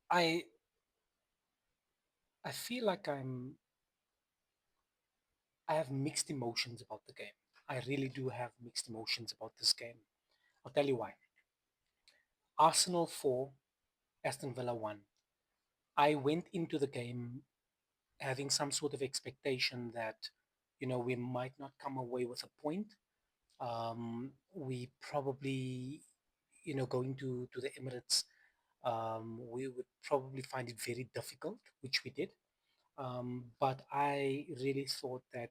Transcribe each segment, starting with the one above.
I I feel like I have mixed emotions about the game. I really do have mixed emotions about this game. I'll tell you why. Arsenal 4, Aston Villa 1. I went into the game having some sort of expectation that, we might not come away with a point. We probably, going to the Emirates, we would probably find it very difficult, which we did. But I really thought that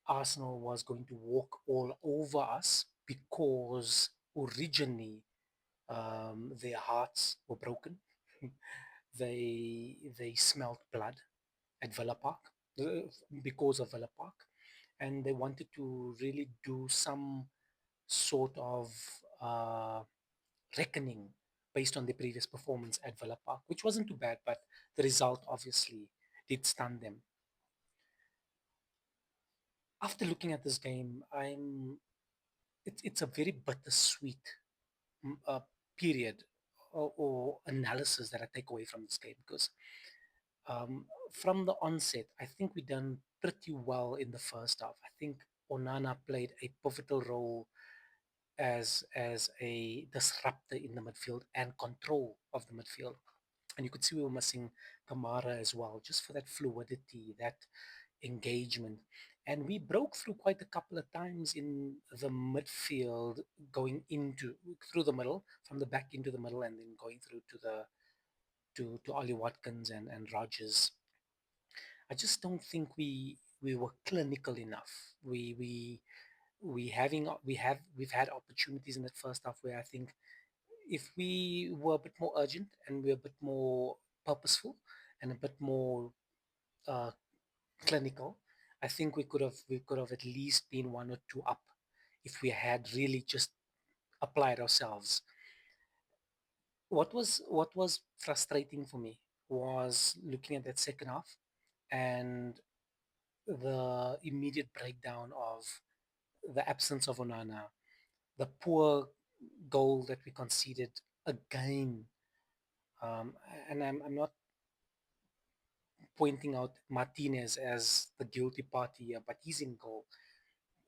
Arsenal was going to walk all over us because originally their hearts were broken. They smelt blood at Villa Park because of Villa Park, and they wanted to really do some sort of uh, reckoning based on the previous performance at Villa Park, which wasn't too bad, but the result obviously did stun them. After looking at this game, it's a very bittersweet uh, period or analysis that I take away from this game because um, from the onset, I think we done pretty well in the first half. I think Onana played a pivotal role as a disruptor in the midfield and control of the midfield. And you could see we were missing Kamara as well, just for that fluidity, that engagement. And we broke through quite a couple of times in the midfield, going into through the middle, from the back into the middle, and then going through to Ollie Watkins and Rogers. I just don't think we were clinical enough. We've had opportunities in that first half where I think if we were a bit more urgent and we were a bit more purposeful and a bit more uh, clinical, I think we could have at least been one or two up if we had really just applied ourselves. What was frustrating for me was looking at that second half and the immediate breakdown of the absence of Onana, the poor goal that we conceded again. Um, and I'm not pointing out Martinez as the guilty party here, but he's in goal.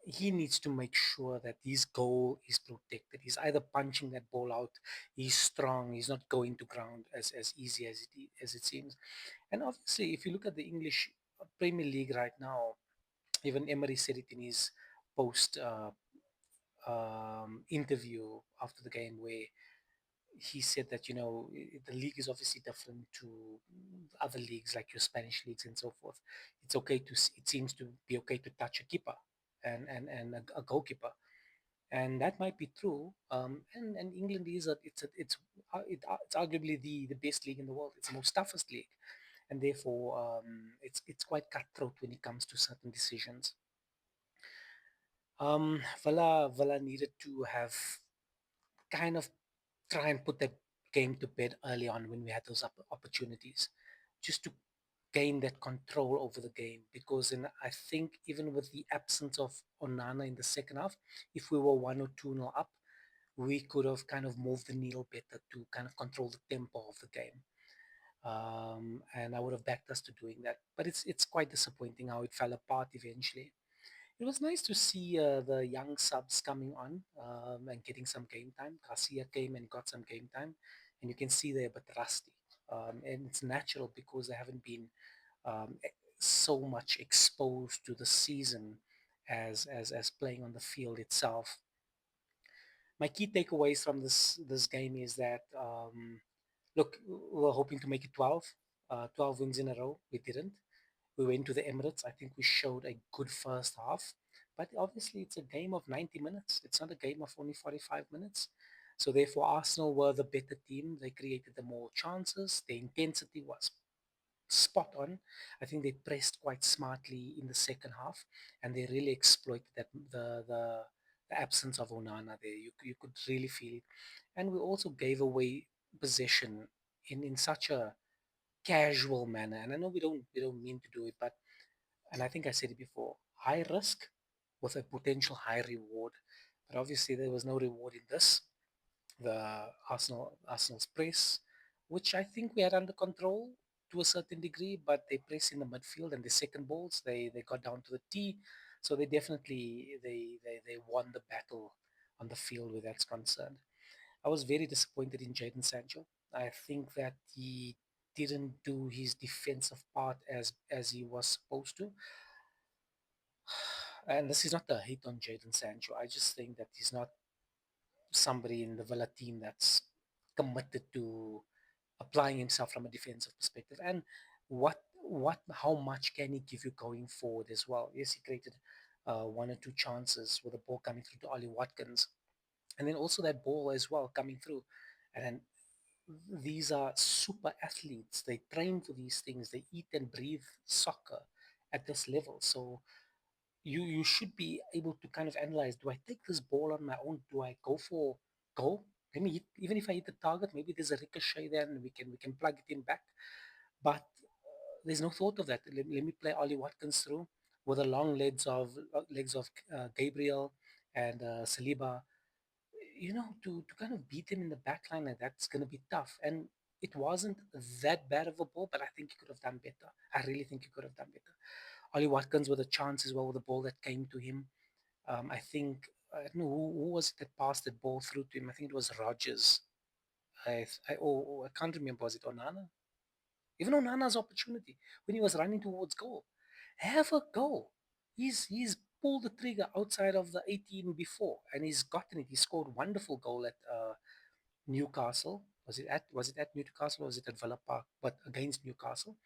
He needs to make sure that his goal is protected. He's either punching that ball out, he's strong, he's not going to ground as easy as it seems. And obviously, if you look at the English Premier League right now, even Emery said it in his post interview after the game, where he said that the league is obviously different to other leagues like your Spanish leagues and so forth. It's okay it seems to be okay to touch a keeper and a goalkeeper, and that might be true. And England is it's arguably the best league in the world. It's the most toughest league, and therefore it's quite cutthroat when it comes to certain decisions. Villa needed to have kind of try and put that game to bed early on when we had those opportunities, just to gain that control over the game. Because then I think even with the absence of Onana in the second half, if we were 1 or 2 nil up, we could have kind of moved the needle better to kind of control the tempo of the game. And I would have backed us to doing that. But it's quite disappointing how it fell apart eventually. It was nice to see the young subs coming on and getting some game time. Garcia came and got some game time, and you can see they're a bit rusty. And it's natural because they haven't been so much exposed to the season as playing on the field itself. My key takeaways from this game is that look, we were hoping to make it 12 wins in a row. We didn't. We went to the Emirates. I think we showed a good first half, but obviously it's a game of 90 minutes. It's not a game of only 45 minutes. So therefore, Arsenal were the better team. They created the more chances. The intensity was spot on. I think they pressed quite smartly in the second half, and they really exploited the absence of Onana there. You could really feel it, and we also gave away possession in such a casual manner. And I know we don't mean to do it, but and I think I said it before, high risk with a potential high reward. But obviously there was no reward in this. Arsenal's press, which I think we had under control to a certain degree, but they press in the midfield and the second balls they got down to the T, so they definitely they won the battle on the field where that's concerned. I was very disappointed in Jadon Sancho. I think that he didn't do his defensive part as he was supposed to. And this is not a hate on Jadon Sancho. I just think that he's not somebody in the Villa team that's committed to applying himself from a defensive perspective. And how much can he give you going forward as well? Yes, he created one or two chances with the ball coming through to Ollie Watkins, and then also that ball as well coming through. And then these are super athletes. They train for these things. They eat and breathe soccer at this level. So you should be able to kind of analyze, do I take this ball on my own? Do I go for goal? Let me hit, even if I hit the target, maybe there's a ricochet there and we can plug it in back. But there's no thought of that. Let me play Ollie Watkins through with the long legs of Gabriel and Saliba, to kind of beat him in the back line like that's going to be tough. And it wasn't that bad of a ball, but I think he could have done better. I really think he could have done better. Ollie Watkins with a chance as well with the ball that came to him. I think, I don't know who was it that passed that ball through to him. I think it was Rogers. I can't remember. Was it Onana? Even Onana's opportunity when he was running towards goal. Have a go. He's pulled the trigger outside of the 18 before, and he's gotten it. He scored wonderful goal at Newcastle. Was it at Newcastle or was it at Villa Park? But against Newcastle,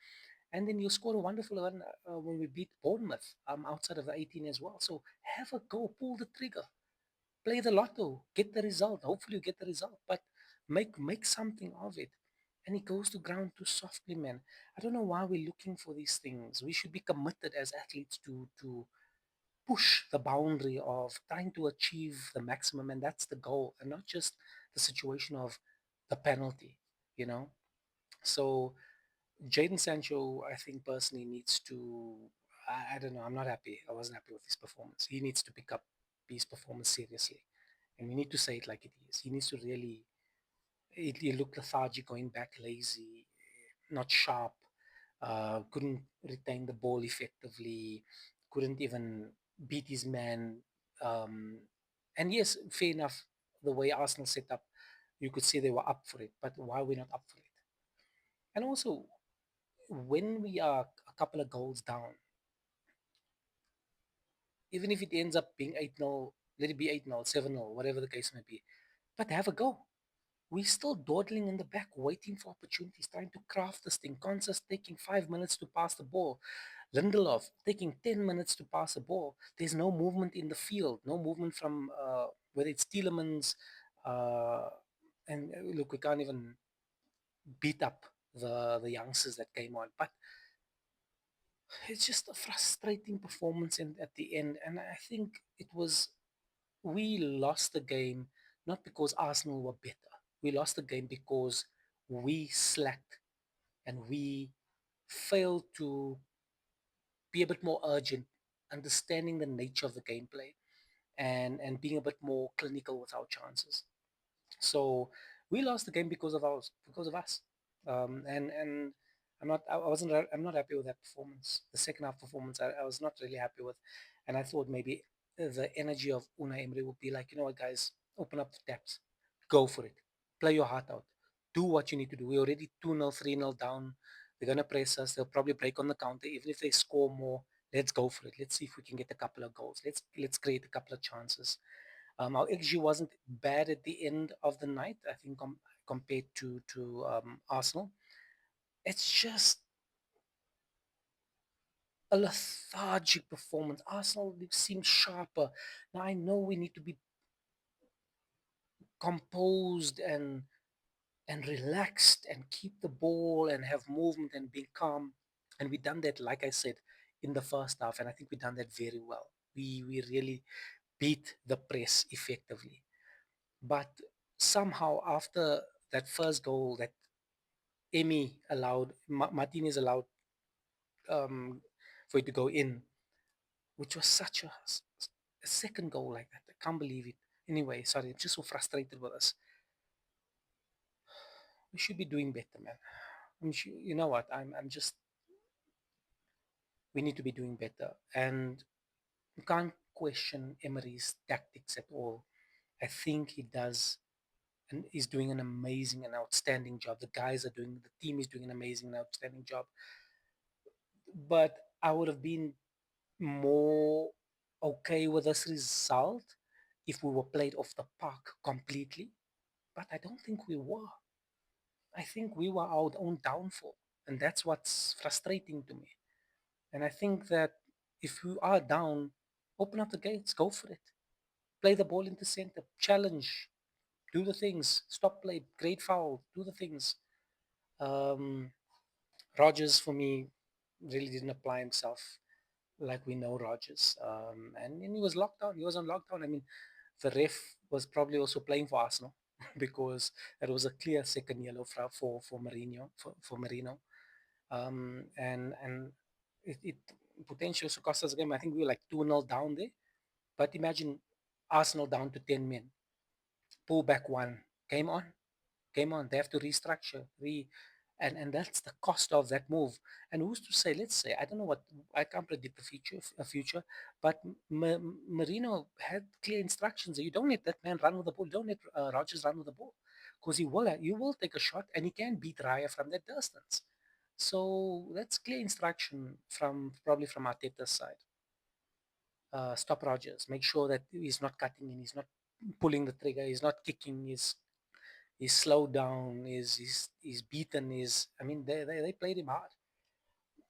and then you scored a wonderful one when we beat Bournemouth outside of the 18 as well. So have a go, pull the trigger, play the lotto, get the result. Hopefully you get the result, but make something of it. And he goes to ground too softly, man. I don't know why we're looking for these things. We should be committed as athletes to push the boundary of trying to achieve the maximum, and that's the goal, and not just the situation of the penalty, you know. So Jadon Sancho, I think personally needs to. I don't know. I'm not happy. I wasn't happy with his performance. He needs to pick up his performance seriously, and we need to say it like it is. He needs to really. He looked lethargic, going back, lazy, not sharp. Couldn't retain the ball effectively. Couldn't even beat his man. Um, and yes, fair enough. The way Arsenal set up, you could say they were up for it. But why are we not up for it? And also, when we are a couple of goals down, even if it ends up being 8-0, let it be 8-0, 7-0, whatever the case may be, but have a go. We're still dawdling in the back, waiting for opportunities, trying to craft this thing. Consist taking 5 minutes to pass the ball. Lindelof taking 10 minutes to pass the ball. There's no movement in the field, no movement from whether it's Tielemans. Uh, and look, we can't even beat up the youngsters that came on. But it's just a frustrating performance at the end. And I think we lost the game not because Arsenal were better. We lost the game because we slacked and we failed to be a bit more urgent, understanding the nature of the gameplay and being a bit more clinical with our chances. So we lost the game because of us. And I'm not happy with that performance. The second half performance, I was not really happy with, and I thought maybe the energy of Una Emery would be like, you know what, guys, open up the taps, go for it, play your heart out, do what you need to do. We're already 2-0, 3-0 down. They're gonna press us. They'll probably break on the counter, even if they score more. Let's go for it. Let's see if we can get a couple of goals. Let's create a couple of chances. Our XG wasn't bad at the end of the night, I think, compared to Arsenal. It's just a lethargic performance. Arsenal seems sharper. Now, I know we need to be composed and relaxed and keep the ball and have movement and be calm. And we done that, like I said, in the first half, and I think we done that very well. We really beat the press effectively. But somehow after that first goal that Martinez allowed um, for it to go in, which was such a second goal like that. I can't believe it. Anyway, sorry, I'm just so frustrated with us. We should be doing better, man. You know what? I'm just. We need to be doing better, and you can't question Emery's tactics at all. I think he does and is doing an amazing and outstanding job. The team is doing an amazing and outstanding job. But I would have been more okay with this result if we were played off the park completely. But I don't think we were. I think we were our own downfall. And that's what's frustrating to me. And I think that if you are down, open up the gates, go for it. Play the ball into center, challenge, do the things, stop play, great foul, do the things. Um, Rogers, for me, really didn't apply himself like we know Rogers. And he was locked down. He was on lockdown. I mean, the ref was probably also playing for Arsenal because it was a clear second yellow for Marino. And it potentially also cost us a game. I think we were like 2-0 down there. But imagine Arsenal down to 10 men, pull back one, game on. Game on. They have to restructure, and that's the cost of that move. And who's to say? Let's say I don't know what I can't predict the future, but Marino had clear instructions. You don't let that man run with the ball. You don't let Rogers run with the ball because you will take a shot and he can beat Raya from that distance. So that's clear instruction from probably from Arteta's side. Stop Rogers. Make sure that he's not cutting in. He's not pulling the trigger. He's not kicking. He's slowed down, he's beaten, is I mean they played him hard.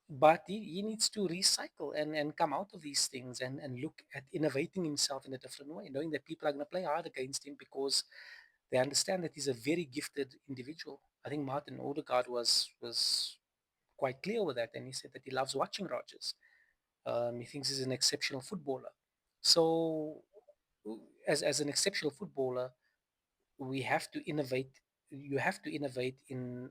But he needs to recycle and come out of these things and look at innovating himself in a different way, knowing that people are gonna play hard against him because they understand that he's a very gifted individual. I think Martin Odegaard was quite clear with that, and he said that he loves watching Rogers. He thinks he's an exceptional footballer. So as an exceptional footballer, we have to innovate. You have to innovate in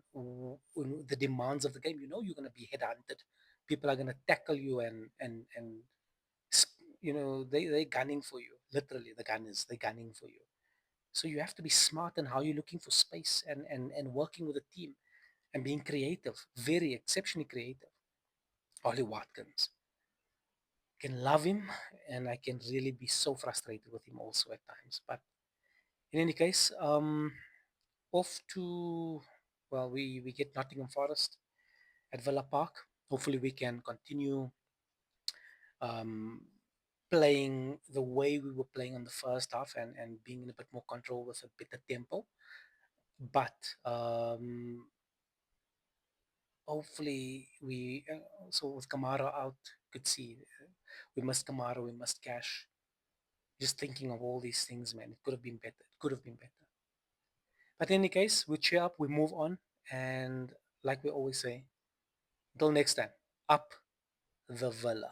the demands of the game. You know you're going to be headhunted. People are going to tackle you they're gunning for you. Literally, the gunners they're gunning for you. So you have to be smart in how you're looking for space and working with a team and being creative, very exceptionally creative. Ollie Watkins can love him, and I can really be so frustrated with him also at times. But in any case, off to we get Nottingham Forest at Villa Park. Hopefully, we can continue um, playing the way we were playing on the first half and being in a bit more control with a better tempo. But hopefully, so with Kamara out, could see we must Kamara, we must Cash. Just thinking of all these things, man, it could have been better. It could have been better. But in any case, we cheer up, we move on, and like we always say, until next time, up the Villa.